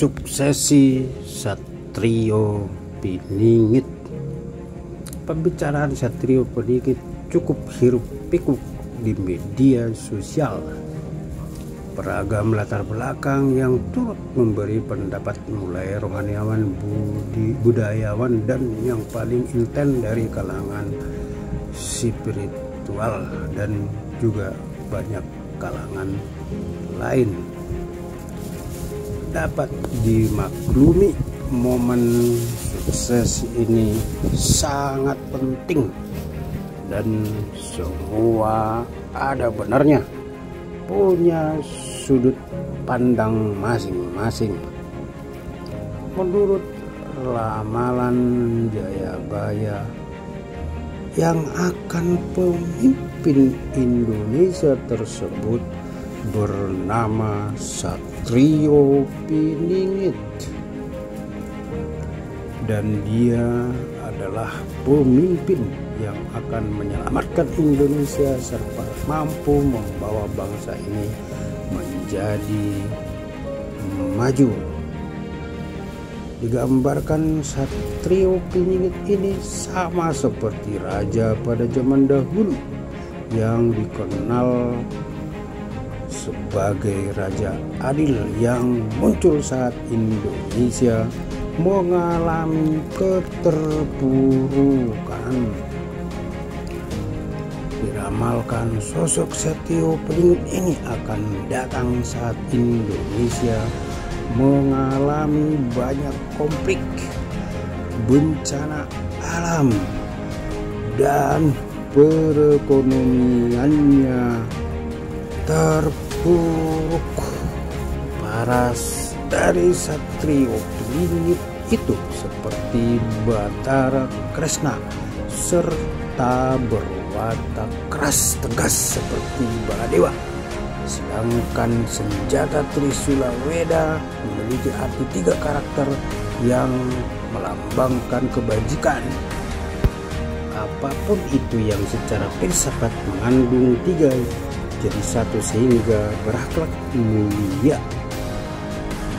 Suksesi Satrio Piningit. Pembicaraan Satrio Piningit cukup hiruk pikuk di media sosial. Beragam latar belakang yang turut memberi pendapat, mulai rohaniawan, budayawan, dan yang paling intens dari kalangan spiritual dan juga banyak kalangan lain. Dapat dimaklumi, momen sukses ini sangat penting dan semua ada benarnya, punya sudut pandang masing-masing. Menurut ramalan Jayabaya, yang akan pemimpin Indonesia tersebut bernama Satrio Piningit, dan dia adalah pemimpin yang akan menyelamatkan Indonesia serta mampu membawa bangsa ini menjadi maju. Digambarkan Satrio Piningit ini sama seperti raja pada zaman dahulu yang dikenal sebagai Raja Adil yang muncul saat Indonesia mengalami keterpurukan. Diramalkan sosok Satrio Piningit ini akan datang saat Indonesia mengalami banyak konflik, bencana alam, dan perekonomiannya terpuruk. Paras dari Satrio Piningit itu seperti Batara Kresna serta berwatak keras tegas seperti Baladewa. Sedangkan senjata Trisula Weda memiliki arti 3 karakter yang melambangkan kebajikan. Apapun itu yang secara filsafat mengandung 3 jadi satu sehingga berakhlak mulia.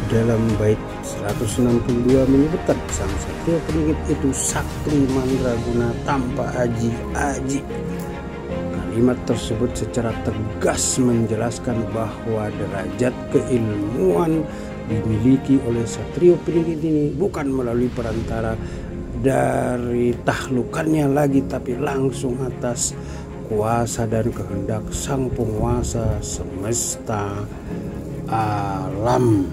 Dalam bait 162 menyebutkan sang Satrio Piningit itu sakti mandraguna tanpa aji-aji. Kalimat tersebut secara tegas menjelaskan bahwa derajat keilmuan dimiliki oleh Satrio Piningit ini bukan melalui perantara dari tahlukannya lagi, tapi langsung atas kuasa dan kehendak sang penguasa semesta alam.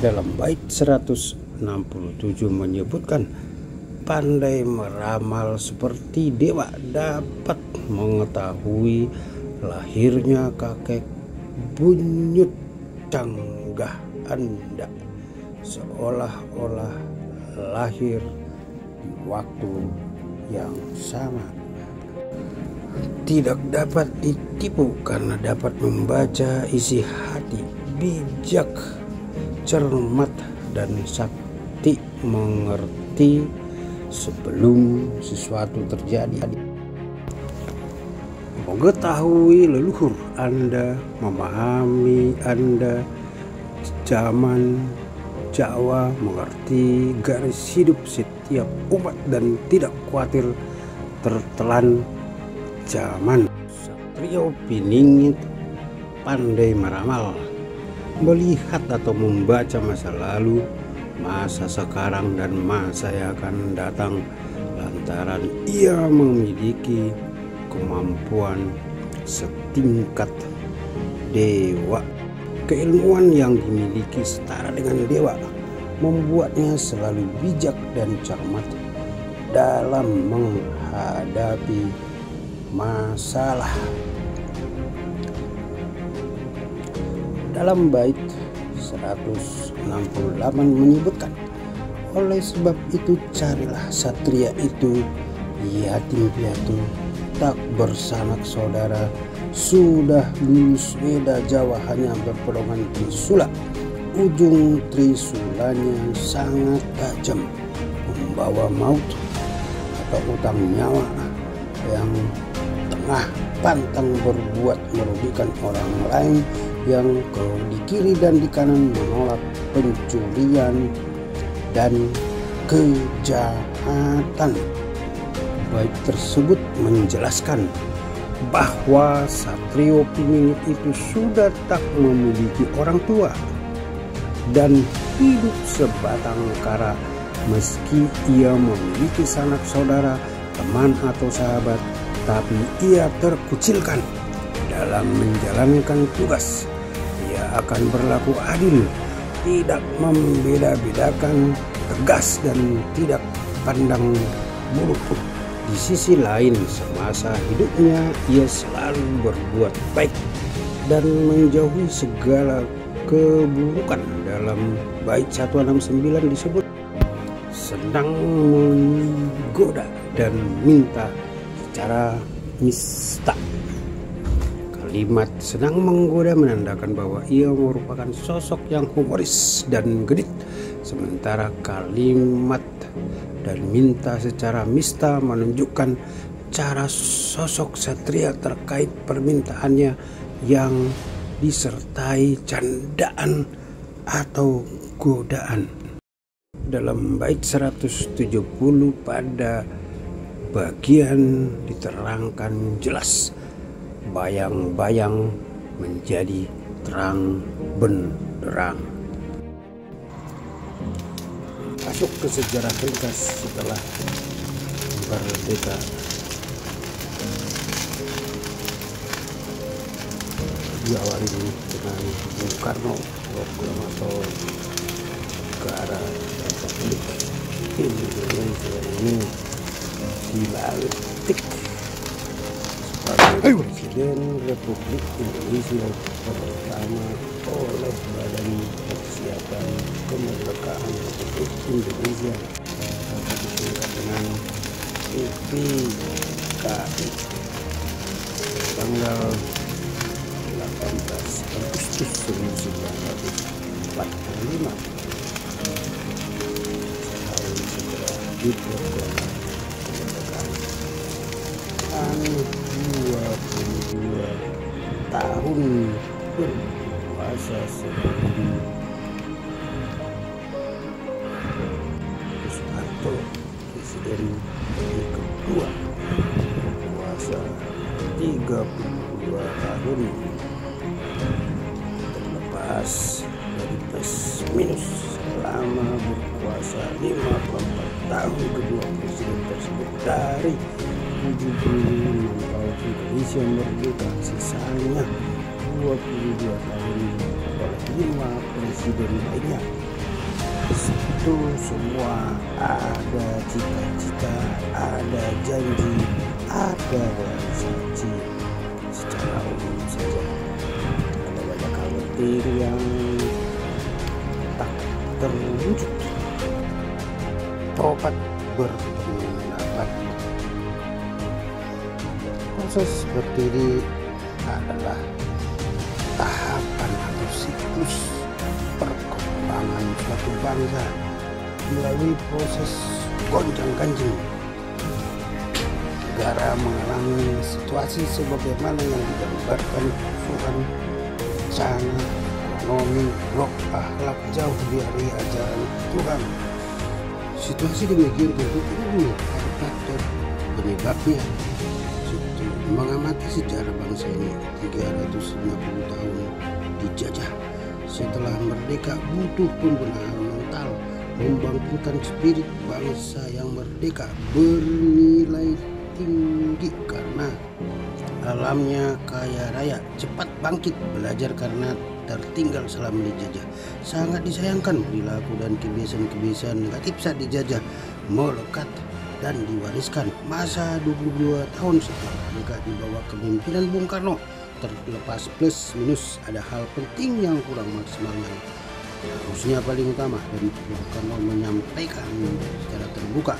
Dalam bait 167 menyebutkan, pandai meramal seperti dewa, dapat mengetahui lahirnya kakek buyut canggah Anda, seolah-olah lahir di waktu yang sama. Tidak dapat ditipu karena dapat membaca isi hati, bijak, cermat, dan sakti mengerti sebelum sesuatu terjadi. Mengetahui leluhur Anda, memahami Anda, zaman Jawa, mengerti garis hidup setiap umat dan tidak khawatir tertelan zaman. Satrio Piningit pandai meramal, melihat atau membaca masa lalu, masa sekarang, dan masa yang akan datang lantaran ia memiliki kemampuan setingkat dewa. Keilmuan yang dimiliki setara dengan dewa membuatnya selalu bijak dan cermat dalam menghadapi masalah. Dalam bait 168 menyebutkan, oleh sebab itu carilah satria itu yatim piatu, tak bersanak saudara, sudah lulus Weda Jawa hanya berpedoman Trisula. Ujung Trisulanya sangat tajam, membawa maut atau utang nyawa yang tengah pantang berbuat merugikan orang lain, yang di kiri dan di kanan menolak pencurian dan kejahatan. Bait tersebut menjelaskan bahwa Satrio Piningit itu sudah tak memiliki orang tua dan hidup sebatang kara, meski ia memiliki sanak saudara, teman atau sahabat, tapi ia terkucilkan dalam menjalankan tugas. Ia akan berlaku adil, tidak membeda-bedakan, tegas dan tidak pandang bulu. Di sisi lain, semasa hidupnya ia selalu berbuat baik dan menjauhi segala keburukan. Dalam bait 169 disebut sedang menggoda dan minta secara nista. Kalimat sedang menggoda menandakan bahwa ia merupakan sosok yang humoris dan genit, sementara kalimat dan minta secara mista menunjukkan cara sosok Satria terkait permintaannya yang disertai candaan atau godaan. Dalam bait 170 pada bagian diterangkan jelas, bayang-bayang menjadi terang benderang. Masuk ke sejarah ringkas setelah merdeka. Diawali dengan Bung Karno, proklamator negara Republik Indonesia ini dilantik sebagai Presiden Republik Indonesia pertama oleh Badan Persiapan Kemerdekaan Republik Indonesia atau disingkat dengan PPKI tanggal 18 Agustus 1945. Setahun setelah diproklamasi kemerdekaan, 22 tahun berkuasa sebelum Soeharto, presiden kedua, berkuasa 32 tahun, terlepas dari plus minus selama berkuasa 54 tahun kedua presiden tersebut. Dari 76 tahun Indonesia merdeka, sisanya 22 tahun oleh 5 presiden lainnya. Itu semua ada cita-cita, ada janji, ada realisasi. Secara umum saja ada banyak hal penting yang tak terwujud. Tobat berpendapat. Proses berdiri adalah tahapan atau siklus perkembangan suatu bangsa melalui proses gonjang-ganjing. Negara mengalami situasi sebagaimana yang digambarkan Tuhan, bencana, ekonomi, roh, akhlak jauh dari ajaran Tuhan. Situasi demikian tentu ini ada faktor penyebabnya. Mengamati sejarah bangsa ini 350 tahun dijajah. Setelah merdeka butuh pembenahan mental, membangkitkan spirit bangsa yang merdeka bernilai tinggi karena alamnya kaya raya, cepat bangkit, belajar karena tertinggal selama dijajah. Sangat disayangkan perilaku dan kebiasaan-kebiasaan negatif saat dijajah melekat dan diwariskan. Masa 22 tahun setelah merdeka di bawah kepemimpinan Bung Karno, terlepas plus minus ada hal penting yang kurang maksimal yang harusnya paling utama, dan Bung Karno menyampaikan secara terbuka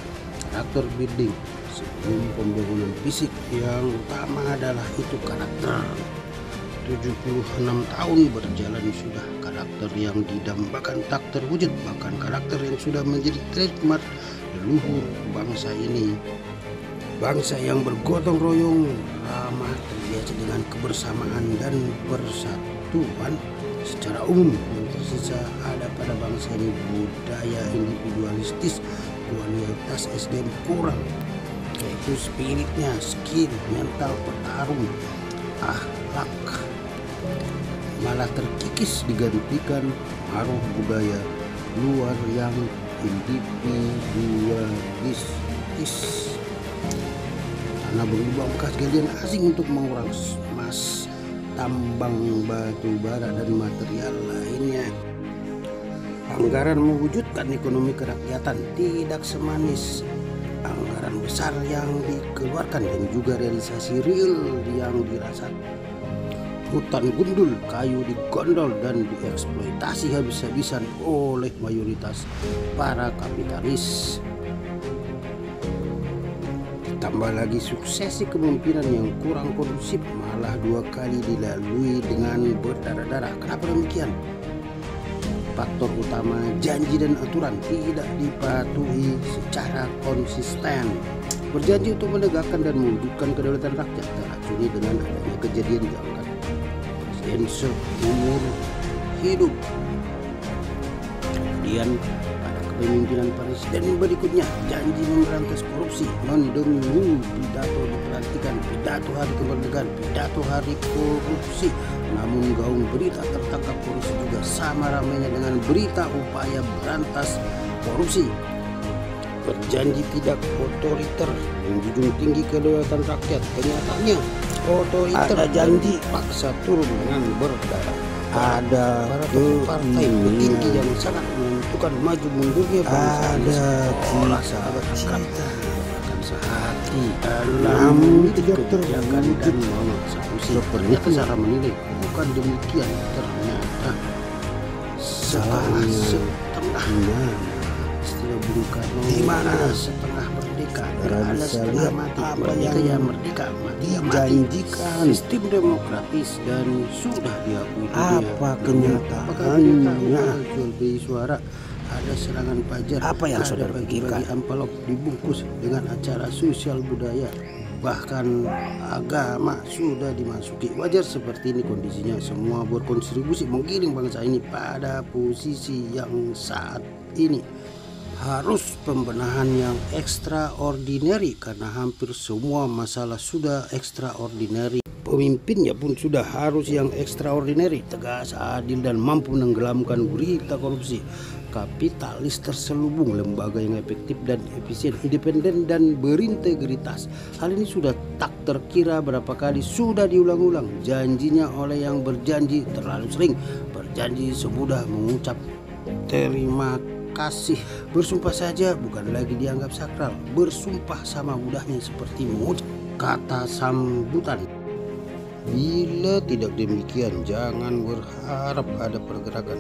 karakter building sebelum pembangunan fisik. Yang utama adalah itu karakter. 76 tahun berjalan sudah, karakter yang didambakan tak terwujud, bahkan karakter yang sudah menjadi trademark leluhur bangsa ini. Bangsa yang bergotong royong, ramah, terbiasa dengan kebersamaan dan persatuan. Secara umum yang tersisa ada pada bangsa ini budaya individualistis, kualitas SDM kurang, yaitu spiritnya, skill, mental petarung, akhlak malah terkikis digantikan arus budaya luar yang individualistis. Karena berubah bekas galian asing untuk menguras emas, tambang batu bara dan material lainnya. Anggaran mewujudkan ekonomi kerakyatan tidak semanis anggaran besar yang dikeluarkan dan juga realisasi real yang dirasakan. Hutan gundul, kayu digondol dan dieksploitasi habis-habisan oleh mayoritas para kapitalis. Tambah lagi suksesi kepemimpinan yang kurang kondusif, malah 2 kali dilalui dengan berdarah-darah. Kenapa demikian? Faktor utama janji dan aturan tidak dipatuhi secara konsisten. Berjanji untuk menegakkan dan mewujudkan kedaulatan rakyat teracuni dengan adanya kejadian jangka presiden seumur hidup. Kemudian kepemimpinan presiden berikutnya, janji memberantas korupsi, mendengung pidato diperhatikan, pidato hari kemerdekaan, pidato hari korupsi. Namun gaung berita tertangkap korupsi juga sama ramainya dengan berita upaya berantas korupsi. Berjanji tidak otoriter, menjunjung tinggi kedaulatan rakyat, kenyataannya otoriter, ada janji paksa turun dengan berdarah. Ada partai petinggi yang sangat menentukan maju mundurnya bangsa. Ada sahabat cinta akan sehati, namun tidak terwujud dan mengeksekusi. Ternyata cara menilai bukan demikian. Ternyata setengah istilah Bung Karno, di mana setengah merdeka ada setengah mati. Merdeka ya merdeka, mati ya mati. Sistem demokratis dan sudah diakui dunia. Apa kenyataannya? Jual beli suara, ada serangan pajar, apa yang saudara bagi-bagi amplop dibungkus dengan acara sosial budaya, bahkan agama sudah dimasuki. Wajar seperti ini kondisinya, semua berkontribusi menggiring bangsa ini pada posisi yang saat ini. Harus pembenahan yang extraordinary karena hampir semua masalah sudah extraordinary. Pemimpinnya pun sudah harus yang extraordinary, tegas, adil dan mampu menenggelamkan berita korupsi. Kapitalis terselubung, lembaga yang efektif dan efisien, independen dan berintegritas. Hal ini sudah tak terkira berapa kali sudah diulang-ulang. Janjinya oleh yang berjanji terlalu sering, berjanji semudah mengucap terima kasih. Bersumpah saja bukan lagi dianggap sakral. Bersumpah sama mudahnya seperti mengucap kata sambutan. Bila tidak demikian, jangan berharap ada pergerakan.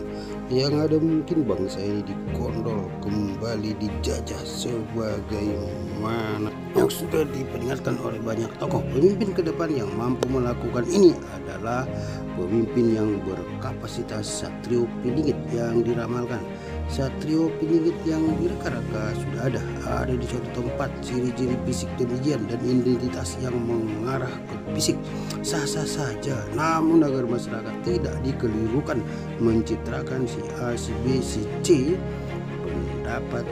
Yang ada mungkin bangsa ini digondol kembali, dijajah sebagaimana yang sudah diperingatkan oleh banyak tokoh. Pemimpin ke depan yang mampu melakukan ini adalah pemimpin yang berkapasitas Satrio Piningit yang diramalkan. Satrio Piningit yang direka-reka sudah ada di suatu tempat. Ciri-ciri fisik demikian dan identitas yang mengarah ke fisik sah-sah saja, namun agar masyarakat tidak dikelirukan mencitrakan si A, si B, si C, pendapat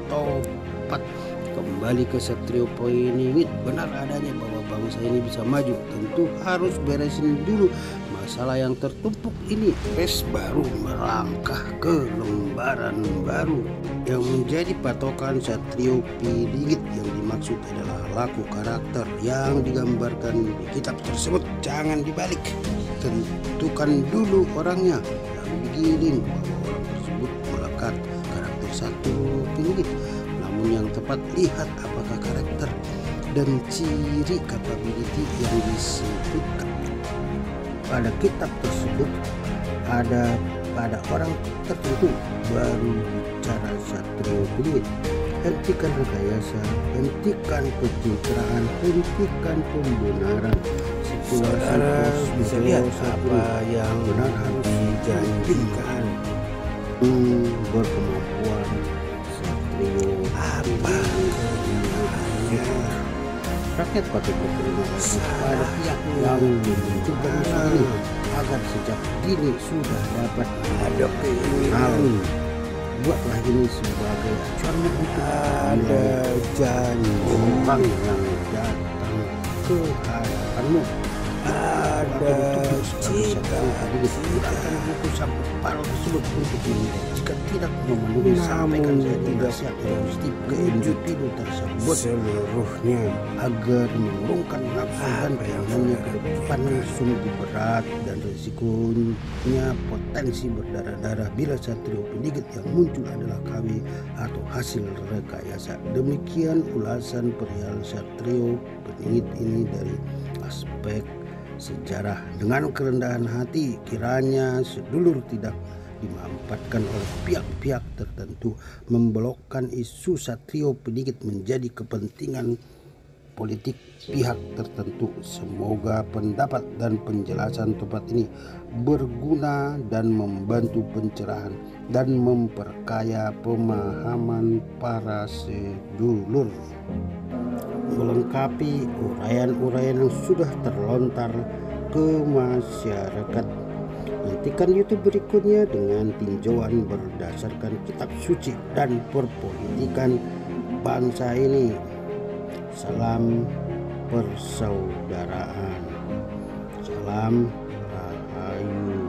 topat kembali ke Satrio Piningit. Benar adanya bahwa bangsa ini bisa maju, tentu harus beresin dulu masalah yang tertumpuk ini. Pes baru melangkah ke lembaran baru. Yang menjadi patokan Satrio Piningit yang dimaksud adalah laku karakter yang digambarkan di kitab tersebut. Jangan dibalik, tentukan dulu orangnya, lalu digiring bahwa orang tersebut melekat karakter Satrio Piningit. Namun yang tepat, lihat apakah karakter dan ciri capability yang disebutkan pada kitab tersebut ada pada orang tertentu, baru bicara Satrio Piningit. Hentikan rekayasa, hentikan pencitraan, hentikan pembenaran. Saudara bisa lihat apa yang benar harus dijanjikan. Berkemampuan Satrio apa yang rakyat partai berterima kasih kepada pihak yang menunjukkan usaha ini agar sejak dini sudah dapat menghadapi hal. Buatlah ini sebagai acuan untuk ada janji orang yang datang ke hadapanmu. ada cita Tidak akan butuh sampai paruh tersebut untuk menilai jika tidak memenuhi sampaikan saya di nasihat positif ke individu tersebut seluruhnya agar mengurungkan nafsu dan keinginannya ke depan sungguh berat dan risikonya potensi berdarah-darah bila Satrio Pendigit yang muncul adalah KW atau hasil rekayasa. Demikian ulasan perihal Satrio Pendigit ini dari aspek sejarah. Dengan kerendahan hati, kiranya sedulur tidak dimanfaatkan oleh pihak-pihak tertentu membelokkan isu Satrio Pendigit menjadi kepentingan politik pihak tertentu. Semoga pendapat dan penjelasan tempat ini berguna dan membantu pencerahan dan memperkaya pemahaman para sedulur. Melengkapi uraian-uraian yang sudah terlontar ke masyarakat, nantikan YouTube berikutnya dengan tinjauan berdasarkan kitab suci dan perpolitikan bangsa ini. Salam persaudaraan, salam rahayu.